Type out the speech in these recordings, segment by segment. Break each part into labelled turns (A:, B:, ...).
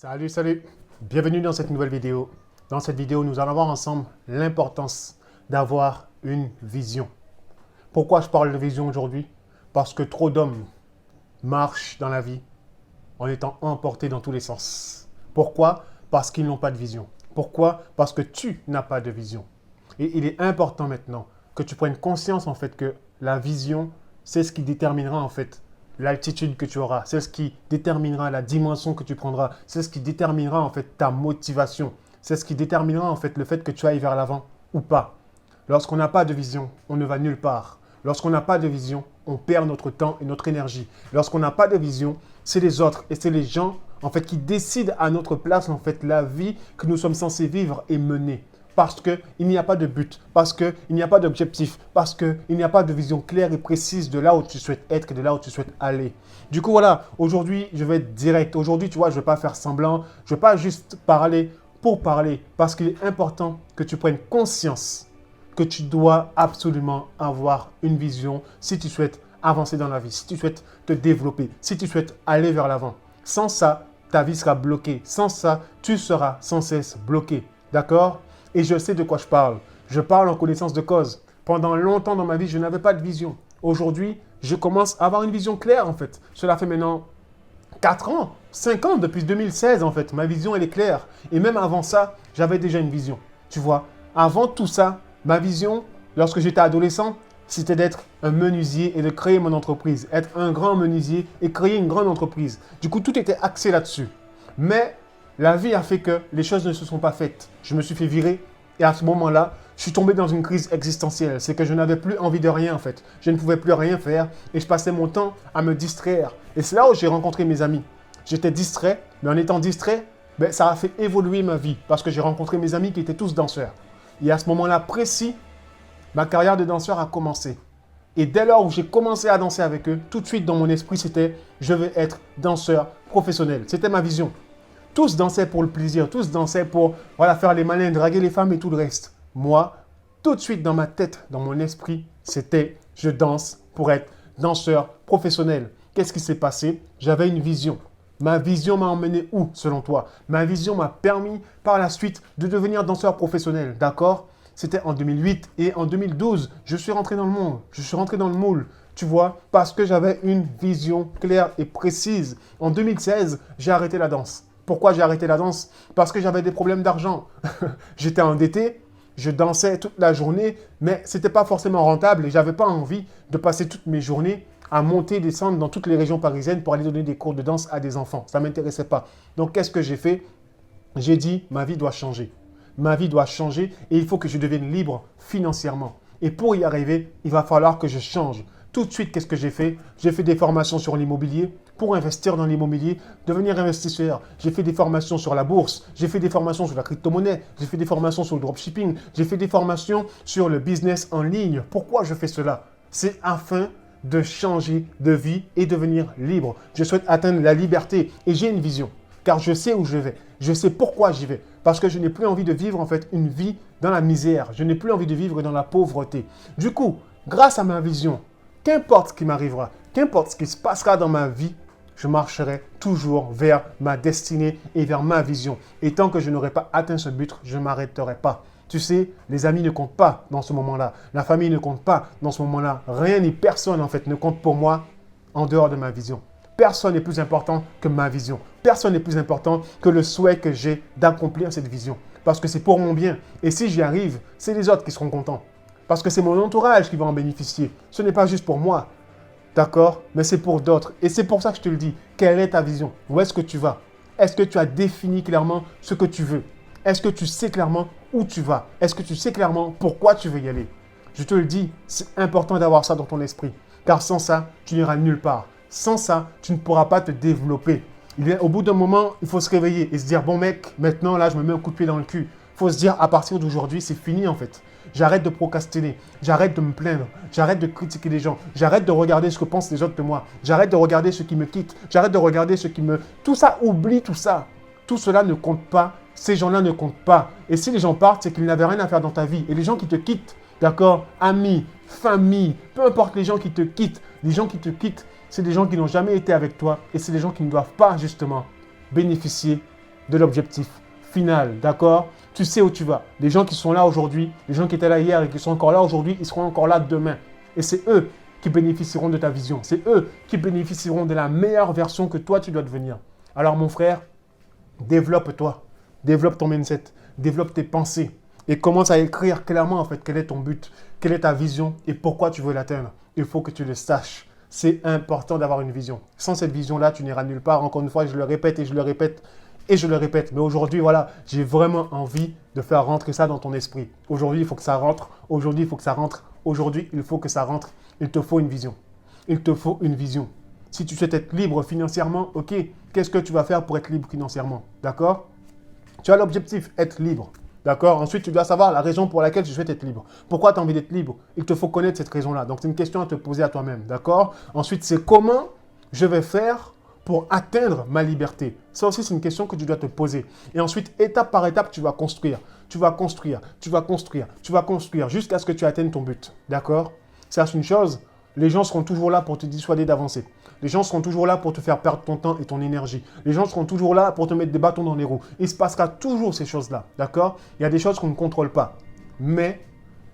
A: Salut, salut! Bienvenue dans cette nouvelle vidéo. Dans cette vidéo, nous allons voir ensemble l'importance d'avoir une vision. Pourquoi je parle de vision aujourd'hui? Parce que trop d'hommes marchent dans la vie en étant emportés dans tous les sens. Pourquoi? Parce qu'ils n'ont pas de vision. Pourquoi? Parce que tu n'as pas de vision. Et il est important maintenant que tu prennes conscience en fait que la vision, c'est ce qui déterminera en fait l'altitude que tu auras, c'est ce qui déterminera la dimension que tu prendras, c'est ce qui déterminera en fait ta motivation, c'est ce qui déterminera en fait le fait que tu ailles vers l'avant ou pas. Lorsqu'on n'a pas de vision, on ne va nulle part. Lorsqu'on n'a pas de vision, on perd notre temps et notre énergie. Lorsqu'on n'a pas de vision, c'est les autres et c'est les gens en fait qui décident à notre place en fait la vie que nous sommes censés vivre et mener. Parce qu'il n'y a pas de but, parce qu'il n'y a pas d'objectif, parce qu'il n'y a pas de vision claire et précise de là où tu souhaites être et de là où tu souhaites aller. Du coup, voilà, aujourd'hui, je vais être direct. Aujourd'hui, tu vois, je ne vais pas faire semblant. Je ne vais pas juste parler pour parler, parce qu'il est important que tu prennes conscience que tu dois absolument avoir une vision si tu souhaites avancer dans la vie, si tu souhaites te développer, si tu souhaites aller vers l'avant. Sans ça, ta vie sera bloquée. Sans ça, tu seras sans cesse bloqué. D'accord ? Et je sais de quoi je parle. Je parle en connaissance de cause. Pendant longtemps dans ma vie, je n'avais pas de vision. Aujourd'hui, je commence à avoir une vision claire en fait. Cela fait maintenant 4 ans, 5 ans, depuis 2016 en fait. Ma vision, elle est claire. Et même avant ça, j'avais déjà une vision. Tu vois, avant tout ça, ma vision, lorsque j'étais adolescent, c'était d'être un menuisier et de créer mon entreprise. Être un grand menuisier et créer une grande entreprise. Du coup, tout était axé là-dessus. Mais la vie a fait que les choses ne se sont pas faites. Je me suis fait virer et à ce moment-là, je suis tombé dans une crise existentielle. C'est que je n'avais plus envie de rien en fait. Je ne pouvais plus rien faire et je passais mon temps à me distraire. Et c'est là où j'ai rencontré mes amis. J'étais distrait, mais en étant distrait, ça a fait évoluer ma vie parce que j'ai rencontré mes amis qui étaient tous danseurs. Et à ce moment-là précis, ma carrière de danseur a commencé. Et dès lors où j'ai commencé à danser avec eux, tout de suite dans mon esprit, c'était « je veux être danseur professionnel ». C'était ma vision. Tous dansaient pour le plaisir, tous dansaient pour faire les malins, draguer les femmes et tout le reste. Moi, tout de suite dans ma tête, dans mon esprit, c'était je danse pour être danseur professionnel. Qu'est-ce qui s'est passé? J'avais une vision. Ma vision m'a emmené où, selon toi? Ma vision m'a permis par la suite de devenir danseur professionnel, d'accord? C'était en 2008 et en 2012, je suis rentré dans le monde, je suis rentré dans le moule. Tu vois, parce que j'avais une vision claire et précise. En 2016, j'ai arrêté la danse. Pourquoi j'ai arrêté la danse? Parce que j'avais des problèmes d'argent. J'étais endetté, je dansais toute la journée, mais ce n'était pas forcément rentable et je n'avais pas envie de passer toutes mes journées à monter et descendre dans toutes les régions parisiennes pour aller donner des cours de danse à des enfants. Ça ne m'intéressait pas. Donc, qu'est-ce que j'ai fait? J'ai dit, ma vie doit changer. Ma vie doit changer et il faut que je devienne libre financièrement. Et pour y arriver, il va falloir que je change. Tout de suite, qu'est-ce que j'ai fait? J'ai fait des formations sur l'immobilier pour investir dans l'immobilier, devenir investisseur. J'ai fait des formations sur la bourse, j'ai fait des formations sur la crypto-monnaie, j'ai fait des formations sur le dropshipping, j'ai fait des formations sur le business en ligne. Pourquoi je fais cela? C'est afin de changer de vie et devenir libre. Je souhaite atteindre la liberté et j'ai une vision car je sais où je vais. Je sais pourquoi j'y vais. Parce que je n'ai plus envie de vivre en fait une vie dans la misère. Je n'ai plus envie de vivre dans la pauvreté. Du coup, grâce à ma vision, qu'importe ce qui m'arrivera, qu'importe ce qui se passera dans ma vie, je marcherai toujours vers ma destinée et vers ma vision. Et tant que je n'aurai pas atteint ce but, je ne m'arrêterai pas. Tu sais, les amis ne comptent pas dans ce moment-là. La famille ne compte pas dans ce moment-là. Rien ni personne en fait ne compte pour moi en dehors de ma vision. Personne n'est plus important que ma vision. Personne n'est plus important que le souhait que j'ai d'accomplir cette vision. Parce que c'est pour mon bien. Et si j'y arrive, c'est les autres qui seront contents. Parce que c'est mon entourage qui va en bénéficier. Ce n'est pas juste pour moi. D'accord? Mais c'est pour d'autres. Et c'est pour ça que je te le dis. Quelle est ta vision? Où est-ce que tu vas? Est-ce que tu as défini clairement ce que tu veux? Est-ce que tu sais clairement où tu vas? Est-ce que tu sais clairement pourquoi tu veux y aller? Je te le dis, c'est important d'avoir ça dans ton esprit. Car sans ça, tu n'iras nulle part. Sans ça, tu ne pourras pas te développer. Au bout d'un moment, il faut se réveiller et se dire, bon mec, maintenant là, je me mets un coup de pied dans le cul. Il faut se dire, à partir d'aujourd'hui, c'est fini en fait. J'arrête de procrastiner, j'arrête de me plaindre, j'arrête de critiquer les gens, j'arrête de regarder ce que pensent les autres de moi, j'arrête de regarder ceux qui me quittent, j'arrête de regarder ceux qui me... Tout ça, oublie tout ça. Tout cela ne compte pas, ces gens-là ne comptent pas. Et si les gens partent, c'est qu'ils n'avaient rien à faire dans ta vie. Et les gens qui te quittent, d'accord, amis, famille, peu importe les gens qui te quittent, c'est des gens qui n'ont jamais été avec toi et c'est des gens qui ne doivent pas justement bénéficier de l'objectif final, d'accord? Tu sais où tu vas. Les gens qui sont là aujourd'hui, les gens qui étaient là hier et qui sont encore là aujourd'hui, ils seront encore là demain. Et c'est eux qui bénéficieront de ta vision. C'est eux qui bénéficieront de la meilleure version que toi, tu dois devenir. Alors mon frère, développe-toi, développe ton mindset, développe tes pensées et commence à écrire clairement en fait quel est ton but, quelle est ta vision et pourquoi tu veux l'atteindre. Il faut que tu le saches. C'est important d'avoir une vision. Sans cette vision-là, tu n'iras nulle part. Encore une fois, je le répète et je le répète et je le répète. Mais aujourd'hui, voilà, j'ai vraiment envie de faire rentrer ça dans ton esprit. Aujourd'hui, il faut que ça rentre. Aujourd'hui, il faut que ça rentre. Aujourd'hui, il faut que ça rentre. Il te faut une vision. Il te faut une vision. Si tu souhaites être libre financièrement, ok, qu'est-ce que tu vas faire pour être libre financièrement? D'accord? Tu as l'objectif, être libre. D'accord? Ensuite, tu dois savoir la raison pour laquelle tu souhaites être libre. Pourquoi tu as envie d'être libre? Il te faut connaître cette raison-là. Donc, c'est une question à te poser à toi-même. D'accord? Ensuite, c'est comment je vais faire pour atteindre ma liberté? Ça aussi, c'est une question que tu dois te poser. Et ensuite, étape par étape, tu vas construire. Tu vas construire, tu vas construire, tu vas construire jusqu'à ce que tu atteignes ton but. D'accord? Sache une chose, les gens seront toujours là pour te dissuader d'avancer. Les gens seront toujours là pour te faire perdre ton temps et ton énergie. Les gens seront toujours là pour te mettre des bâtons dans les roues. Il se passera toujours ces choses-là, d'accord? Il y a des choses qu'on ne contrôle pas. Mais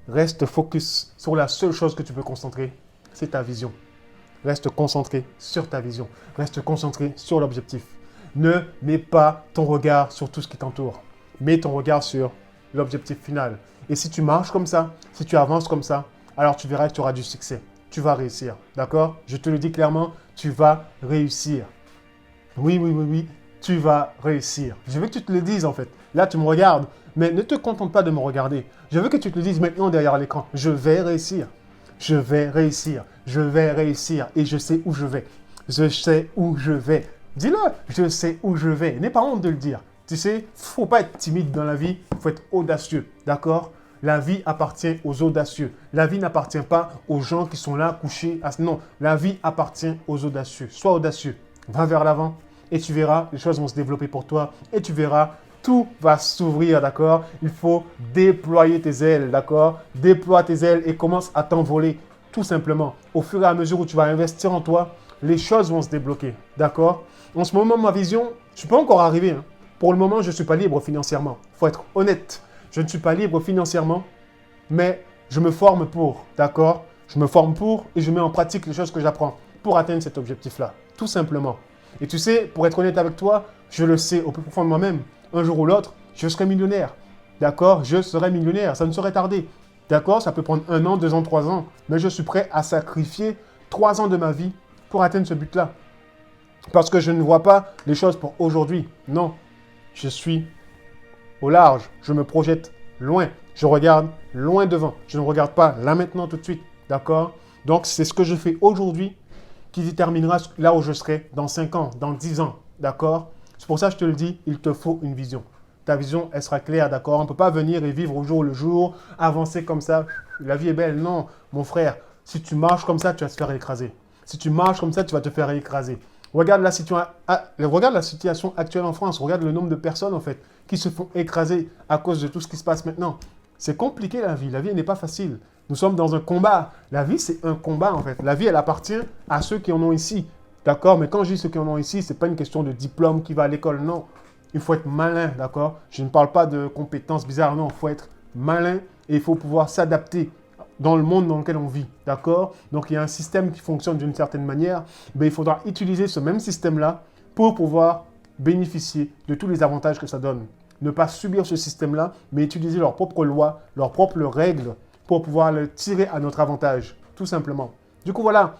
A: reste focus sur la seule chose que tu peux concentrer, c'est ta vision. Reste concentré sur ta vision. Reste concentré sur l'objectif. Ne mets pas ton regard sur tout ce qui t'entoure. Mets ton regard sur l'objectif final. Et si tu marches comme ça, si tu avances comme ça, alors tu verras que tu auras du succès. Tu vas réussir, d'accord? Je te le dis clairement, tu vas réussir. Oui, oui, oui, oui, tu vas réussir. Je veux que tu te le dises en fait. Là, tu me regardes, mais ne te contente pas de me regarder. Je veux que tu te le dises maintenant derrière l'écran. Je vais réussir. Je vais réussir. Je vais réussir. Et je sais où je vais. Je sais où je vais. Dis-le, je sais où je vais. N'aie pas honte de le dire. Tu sais, il ne faut pas être timide dans la vie. Il faut être audacieux, d'accord? La vie appartient aux audacieux. La vie n'appartient pas aux gens qui sont là couchés. Non, la vie appartient aux audacieux. Sois audacieux. Va vers l'avant et tu verras, les choses vont se développer pour toi et tu verras, tout va s'ouvrir, d'accord? Il faut déployer tes ailes, d'accord? Déploie tes ailes et commence à t'envoler, tout simplement. Au fur et à mesure où tu vas investir en toi, les choses vont se débloquer, d'accord? En ce moment, ma vision, je ne suis pas encore arrivé. Pour le moment, je ne suis pas libre financièrement. Il faut être honnête. Je ne suis pas libre financièrement, mais je me forme pour, d'accord? Je me forme pour et je mets en pratique les choses que j'apprends pour atteindre cet objectif-là, tout simplement. Et tu sais, pour être honnête avec toi, je le sais au plus profond de moi-même, un jour ou l'autre, je serai millionnaire, d'accord? Je serai millionnaire, ça ne saurait tarder, d'accord? Ça peut prendre 1 an, 2 ans, 3 ans, mais je suis prêt à sacrifier 3 ans de ma vie pour atteindre ce but-là. Parce que je ne vois pas les choses pour aujourd'hui, non. Je suis au large, je me projette loin, je regarde loin devant. Je ne regarde pas là maintenant tout de suite, d'accord? Donc, c'est ce que je fais aujourd'hui qui déterminera là où je serai dans 5 ans, dans 10 ans, d'accord? C'est pour ça que je te le dis, il te faut une vision. Ta vision, elle sera claire, d'accord? On ne peut pas venir et vivre au jour le jour, avancer comme ça, la vie est belle. Non, mon frère, si tu marches comme ça, tu vas te faire écraser. Si tu marches comme ça, tu vas te faire écraser. Regarde la situation actuelle en France, regarde le nombre de personnes en fait qui se font écraser à cause de tout ce qui se passe maintenant. C'est compliqué la vie n'est pas facile. Nous sommes dans un combat. La vie, c'est un combat en fait. La vie, elle appartient à ceux qui en ont ici. D'accord? Mais quand je dis ceux qui en ont ici, ce n'est pas une question de diplôme qui va à l'école, non. Il faut être malin, d'accord? Je ne parle pas de compétences bizarres, non. Il faut être malin et il faut pouvoir s'adapter dans le monde dans lequel on vit, d'accord? Donc, il y a un système qui fonctionne d'une certaine manière, mais il faudra utiliser ce même système-là pour pouvoir bénéficier de tous les avantages que ça donne. Ne pas subir ce système-là, mais utiliser leurs propres lois, leurs propres règles pour pouvoir le tirer à notre avantage, tout simplement. Du coup, voilà,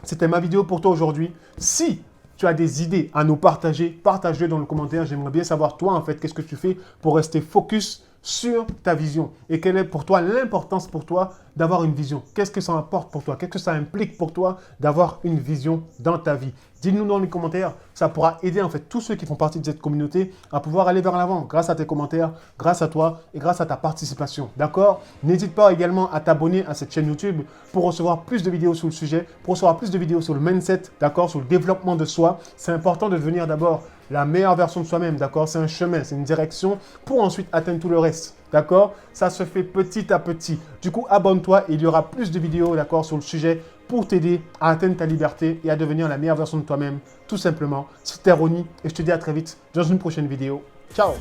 A: c'était ma vidéo pour toi aujourd'hui. Si tu as des idées à nous partager, partage-les dans le commentaire. J'aimerais bien savoir, toi, en fait, qu'est-ce que tu fais pour rester focus sur ta vision et quelle est pour toi l'importance pour toi d'avoir une vision. Qu'est-ce que ça apporte pour toi? Qu'est-ce que ça implique pour toi d'avoir une vision dans ta vie? Dis-nous dans les commentaires, ça pourra aider en fait tous ceux qui font partie de cette communauté à pouvoir aller vers l'avant grâce à tes commentaires, grâce à toi et grâce à ta participation. D'accord? N'hésite pas également à t'abonner à cette chaîne YouTube pour recevoir plus de vidéos sur le sujet, pour recevoir plus de vidéos sur le mindset, d'accord? Sur le développement de soi. C'est important de devenir d'abord la meilleure version de soi-même, d'accord? C'est un chemin, c'est une direction pour ensuite atteindre tout le reste, d'accord? Ça se fait petit à petit. Du coup, abonne-toi et il y aura plus de vidéos, d'accord, sur le sujet pour t'aider à atteindre ta liberté et à devenir la meilleure version de toi-même, tout simplement. C'était Ronnie et je te dis à très vite dans une prochaine vidéo. Ciao!